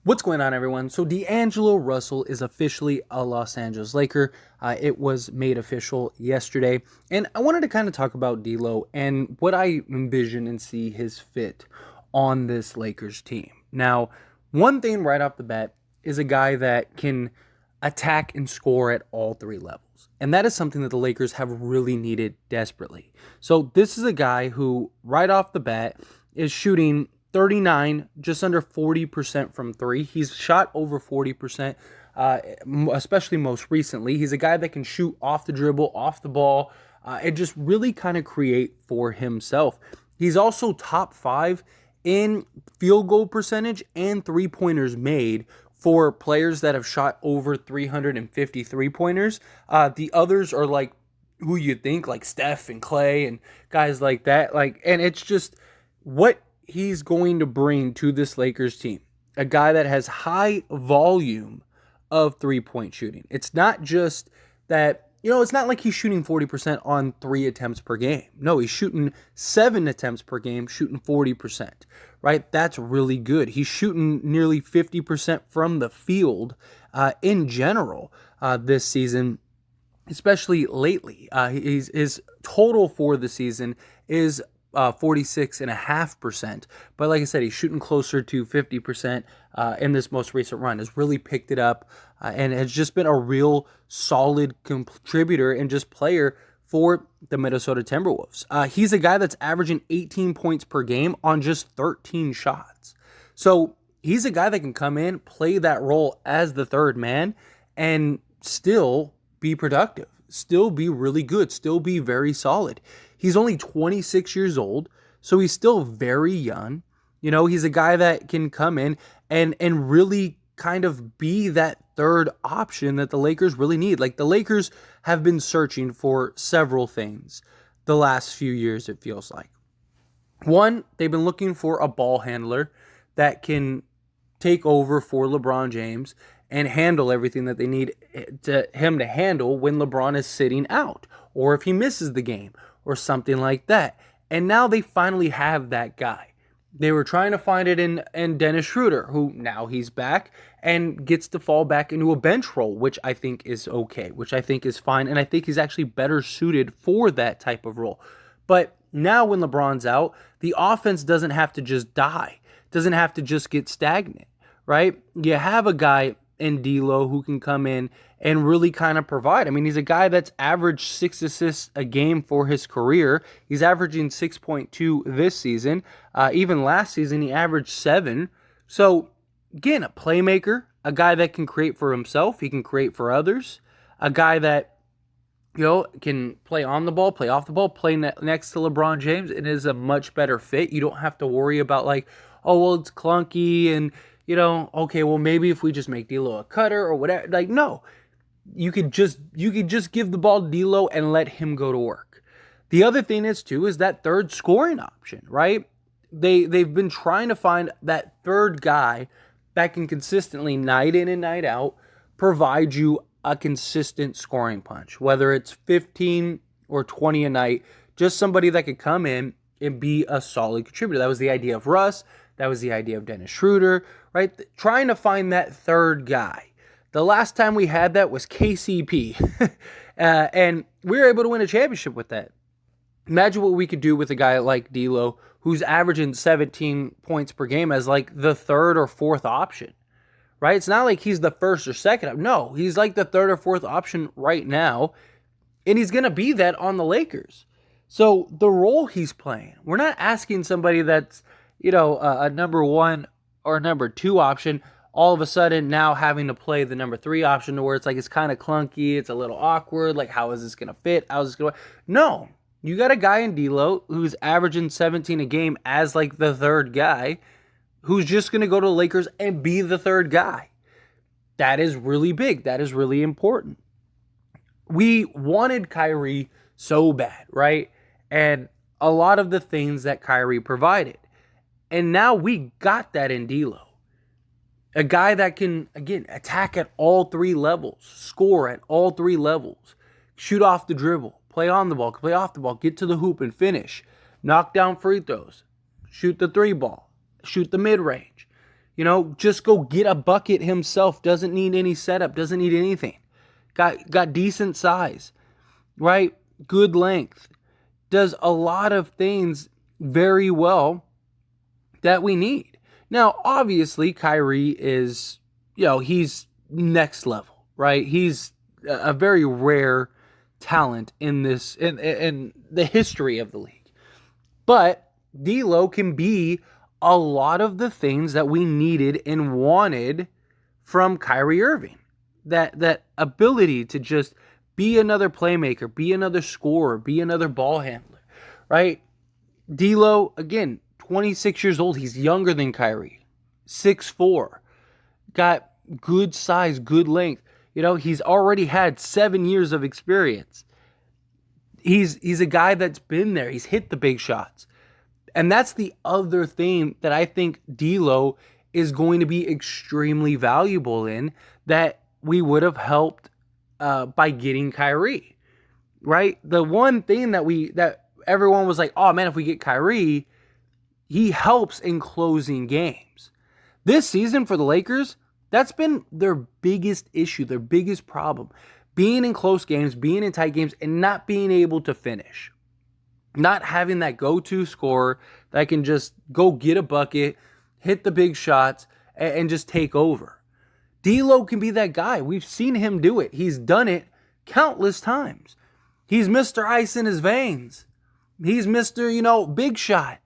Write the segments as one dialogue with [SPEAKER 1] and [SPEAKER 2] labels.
[SPEAKER 1] What's going on, everyone? So DeAngelo Russell is officially a Los Angeles Laker. It was made official yesterday. And I wanted to kind of talk about D'Lo and what I envision and see his fit on this Lakers team. Now, one thing right off the bat is a guy that can attack and score at all three levels. And that is something that the Lakers have really needed desperately. So this is a guy who, right off the bat, is shooting 39, just under 40% from three. He's shot over 40%, especially most recently. He's a guy that can shoot off the dribble, off the ball, and just really kind of create for himself. He's also top 5 in field goal percentage and three-pointers made for players that have shot over 350 three-pointers. The others are like who you think, like Steph and Clay and guys like that. And it's just what he's going to bring to this Lakers team. A guy that has high volume of three-point shooting. It's not just that, it's not like he's shooting 40% on 3 attempts per game. No, he's shooting 7 attempts per game, shooting 40%, right? That's really good. He's shooting nearly 50% from the field in general this season, especially lately. His total for the season is 46.5%. But like I said, he's shooting closer to 50% in this most recent run. Has really picked it up and has just been a real solid contributor and just player for the Minnesota Timberwolves. He's a guy that's averaging 18 points per game on just 13 shots. So he's a guy that can come in, play that role as the third man, and still be productive, still be really good, still be very solid. He's only 26 years old, so he's still very young. He's a guy that can come in and really kind of be that third option that the Lakers really need. Like, the Lakers have been searching for several things the last few years, it feels like. One, they've been looking for a ball handler that can take over for LeBron James and handle everything that they need him to handle when LeBron is sitting out or if he misses the game or something like that. And now they finally have that guy. They were trying to find it in Dennis Schroeder, who now he's back and gets to fall back into a bench role, which I think is okay, which I think is fine, and I think he's actually better suited for that type of role. But now when LeBron's out, the offense doesn't have to just die, doesn't have to just get stagnant, right? You have a guy in D'Lo who can come in and really kind of provide. I mean, he's a guy that's averaged 6 assists a game for his career. He's averaging 6.2 this season. Even last season, he averaged 7. So, again, a playmaker, a guy that can create for himself. He can create for others. A guy that, can play on the ball, play off the ball, play next to LeBron James. It is a much better fit. You don't have to worry about it's clunky and, okay, well, maybe if we just make D'Lo a cutter or whatever. No. You could just give the ball to D'Lo and let him go to work. The other thing is that third scoring option, right? They've been trying to find that third guy that can consistently, night in and night out, provide you a consistent scoring punch, whether it's 15 or 20 a night, just somebody that could come in and be a solid contributor. That was the idea of Russ. That was the idea of Dennis Schroeder, right? Trying to find that third guy. The last time we had that was KCP, and we were able to win a championship with that. Imagine what we could do with a guy like D'Lo, who's averaging 17 points per game as the third or fourth option, right? It's not like he's the first or second. No, he's like the third or fourth option right now, and he's going to be that on the Lakers. So the role he's playing, we're not asking somebody that's, a number 1 or number 2 option, all of a sudden now having to play the number 3 option to where it's kind of clunky, it's a little awkward, how is this going to fit? How is this going to... No, you got a guy in D'Lo who's averaging 17 a game as the third guy who's just going to go to the Lakers and be the third guy. That is really big. That is really important. We wanted Kyrie so bad, right? And a lot of the things that Kyrie provided. And now we got that in D'Lo. A guy that can, again, attack at all 3 levels, score at all 3 levels, shoot off the dribble, play on the ball, play off the ball, get to the hoop and finish, knock down free throws, shoot the 3 ball, shoot the mid-range. Just go get a bucket himself. Doesn't need any setup. Doesn't need anything. Got decent size, right? Good length. Does a lot of things very well that we need. Now, obviously, Kyrie is, he's next level, right? He's a very rare talent in the history of the league. But D'Lo can be a lot of the things that we needed and wanted from Kyrie Irving. That ability to just be another playmaker, be another scorer, be another ball handler, right? D'Lo, again, 26 years old. He's younger than Kyrie. 6'4". Got good size, good length. He's already had 7 years of experience. He's a guy that's been there. He's hit the big shots. And that's the other thing that I think D'Lo is going to be extremely valuable in, that we would have helped by getting Kyrie, right? The one thing that everyone was like, oh man, if we get Kyrie, he helps in closing games. This season for the Lakers, that's been their biggest issue, their biggest problem. Being in close games, being in tight games, and not being able to finish. Not having that go-to scorer that can just go get a bucket, hit the big shots, and just take over. D'Lo can be that guy. We've seen him do it. He's done it countless times. He's Mr. Ice in his veins. He's Mr., big shot.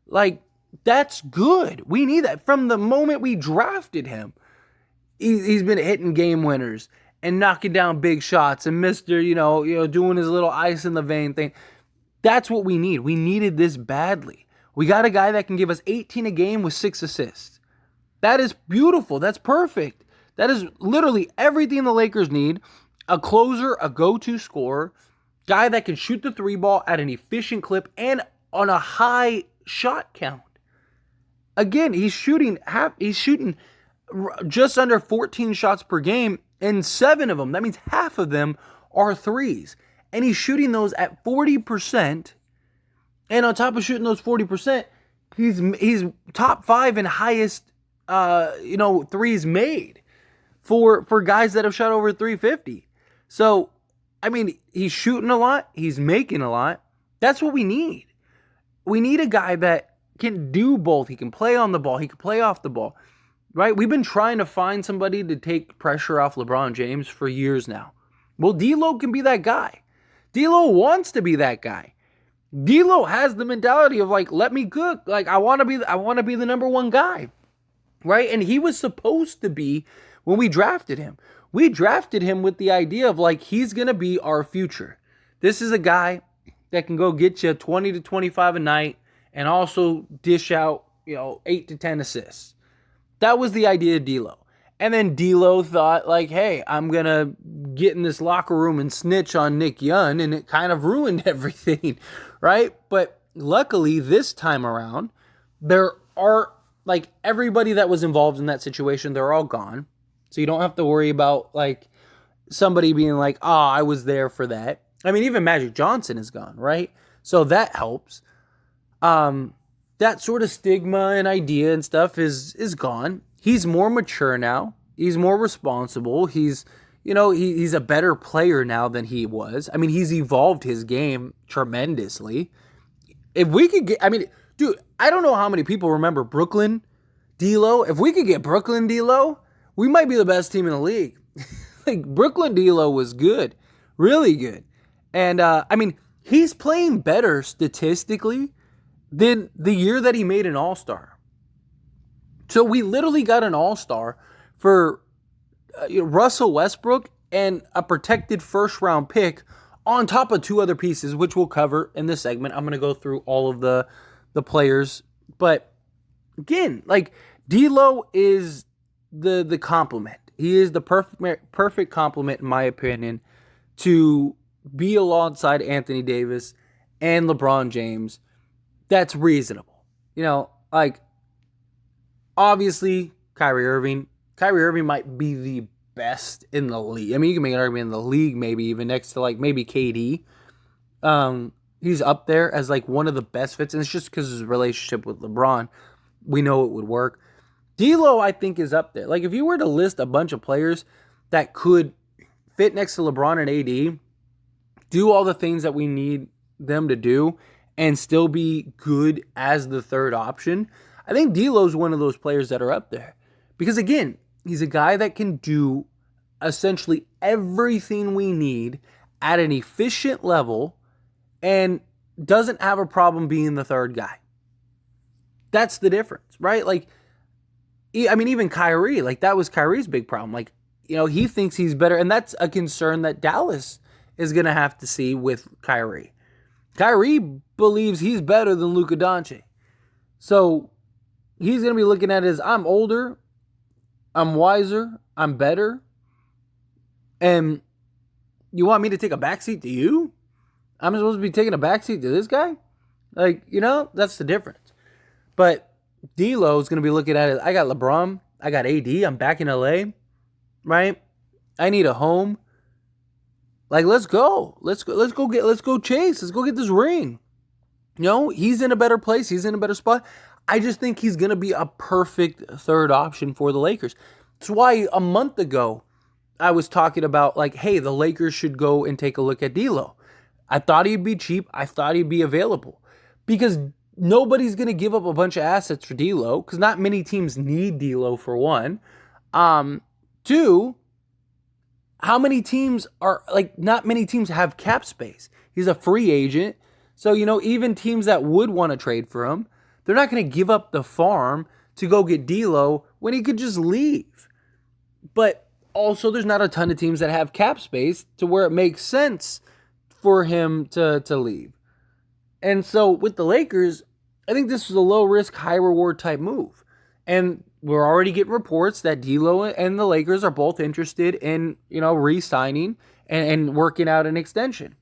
[SPEAKER 1] Like, that's good. We need that. From the moment we drafted him, he's been hitting game winners and knocking down big shots and Mr., doing his little ice in the vein thing. That's what we need. We needed this badly. We got a guy that can give us 18 a game with 6 assists. That is beautiful. That's perfect. That is literally everything the Lakers need. A closer, a go-to scorer, guy that can shoot the 3 ball at an efficient clip and on a high shot count. Again, he's shooting just under 14 shots per game, and 7 of them, that means half of them, are threes. And he's shooting those at 40%. And on top of shooting those 40%, he's top 5 in highest threes made for guys that have shot over 350. So, he's shooting a lot, he's making a lot. That's what we need. We need a guy that can do both. He can play on the ball, he can play off the ball. Right? We've been trying to find somebody to take pressure off LeBron James for years now. Well, D'Lo can be that guy. D'Lo wants to be that guy. D'Lo has the mentality of like, let me cook. Like, I want to be the number one guy. Right? And he was supposed to be when we drafted him. We drafted him with the idea of like, he's going to be our future. This is a guy that can go get you 20 to 25 a night and also dish out, 8 to 10 assists. That was the idea of D'Lo. And then D'Lo thought like, hey, I'm going to get in this locker room and snitch on Nick Young, and it kind of ruined everything, right? But luckily this time around, there are like everybody that was involved in that situation, they're all gone. So you don't have to worry about like somebody being like, I was there for that. Even Magic Johnson is gone, right? So that helps. That sort of stigma and idea and stuff is gone. He's more mature now. He's more responsible. He's a better player now than he was. He's evolved his game tremendously. If we could get, dude, I don't know how many people remember Brooklyn D'Lo. If we could get Brooklyn D'Lo, we might be the best team in the league. Like, Brooklyn D'Lo was good, really good. And, he's playing better statistically than the year that he made an All-Star. So we literally got an All-Star for Russell Westbrook and a protected first-round pick on top of 2 other pieces, which we'll cover in this segment. I'm going to go through all of the players. But, again, like, D'Lo is the complement. He is the perfect complement, in my opinion, to be alongside Anthony Davis and LeBron James. That's reasonable. Obviously, Kyrie Irving might be the best in the league. You can make an argument in the league, maybe even next to like maybe KD. He's up there as like one of the best fits, and it's just because of his relationship with LeBron. We know it would work. D'Lo, I think, is up there. Like, if you were to list a bunch of players that could fit next to LeBron and AD, do all the things that we need them to do, and still be good as the third option, I think D'Lo's one of those players that are up there. Because, again, he's a guy that can do essentially everything we need at an efficient level and doesn't have a problem being the third guy. That's the difference, right? Like, I mean, even Kyrie, like, that was Kyrie's big problem. Like, you know, he thinks he's better, and that's a concern that Dallas is going to have to see with Kyrie. Kyrie believes he's better than Luka Doncic. So he's going to be looking at it as, I'm older, I'm wiser, I'm better, and you want me to take a backseat to you? I'm supposed to be taking a backseat to this guy? Like, you know, that's the difference. But D'Lo is going to be looking at it. I got LeBron. I got AD. I'm back in LA, right? I need a home. Like, let's go. Let's go chase. Let's go get this ring. You know, he's in a better place. He's in a better spot. I just think he's going to be a perfect third option for the Lakers. That's why a month ago I was talking about, like, hey, the Lakers should go and take a look at D'Lo. I thought he'd be cheap. I thought he'd be available. Because nobody's going to give up a bunch of assets for D'Lo, because not many teams need D'Lo, for one. Two, how many teams are, like, not many teams have cap space. He's a free agent. So, you know, even teams that would want to trade for him, they're not going to give up the farm to go get D'Lo when he could just leave. But also, there's not a ton of teams that have cap space to where it makes sense for him to leave. And so with the Lakers, I think this was a low-risk, high-reward type move. And we're already getting reports that D'Lo and the Lakers are both interested in, you know, re-signing and working out an extension.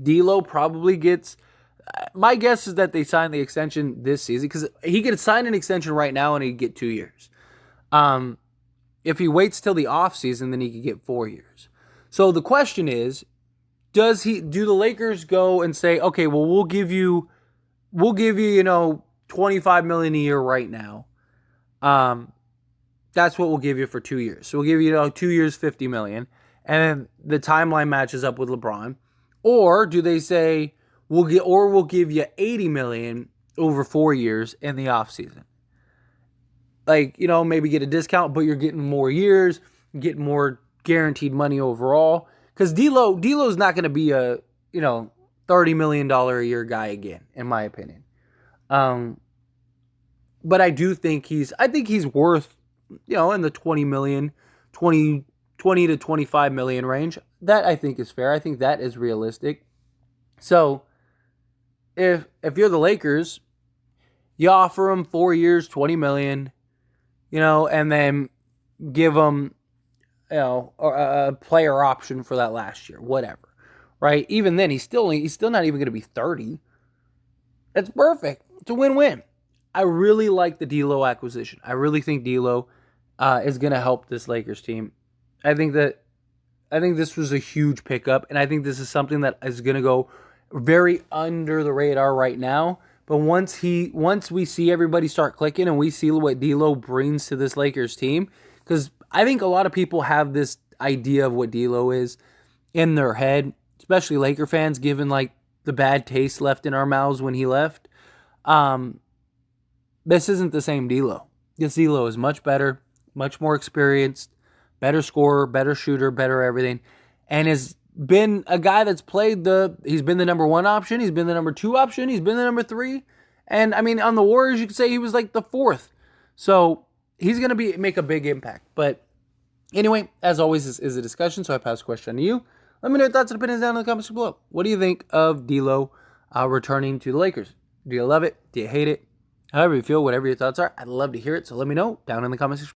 [SPEAKER 1] D'Lo probably gets, my guess is that they sign the extension this season, because he could sign an extension right now and he'd get 2 years. If he waits till the offseason, then he could get 4 years. So the question is, do the Lakers go and say, okay, well, we'll give you, you know, $25 million a year right now. That's what we'll give you for 2 years. So we'll give you, 2 years, $50 million. And then the timeline matches up with LeBron. Or do they say, we'll give you $80 million over 4 years in the offseason? Like, you know, maybe get a discount, but you're getting more years, getting more guaranteed money overall. Because D'Lo's not going to be a, you know, $30 million a year guy again, in my opinion. But I do think he's worth, you know, in the 20 to 25 million range. That I think is fair. I think that is realistic. So if you're the Lakers, you offer him 4 years, 20 million, you know, and then give him, you know, a player option for that last year, whatever, right? Even then, he's still not even going to be 30. That's perfect. It's a win-win. I really like the D'Lo acquisition. I really think D'Lo is going to help this Lakers team. I think this was a huge pickup, and I think this is something that is going to go very under the radar right now. But once we see everybody start clicking and we see what D'Lo brings to this Lakers team, because I think a lot of people have this idea of what D'Lo is in their head, especially Laker fans, given like the bad taste left in our mouths when he left. This isn't the same D'Lo. This D'Lo is much better, much more experienced, better scorer, better shooter, better everything, and has been a guy that's he's been the number 1 option, he's been the number 2 option, he's been the number 3, and I mean on the Warriors you could say he was like the 4th. So he's going to make a big impact. But anyway, as always, this is a discussion, so I pass the question to you. Let me know your thoughts and opinions down in the comments below. What do you think of D'Lo returning to the Lakers? Do you love it? Do you hate it? However you feel, whatever your thoughts are, I'd love to hear it. So let me know down in the comments section.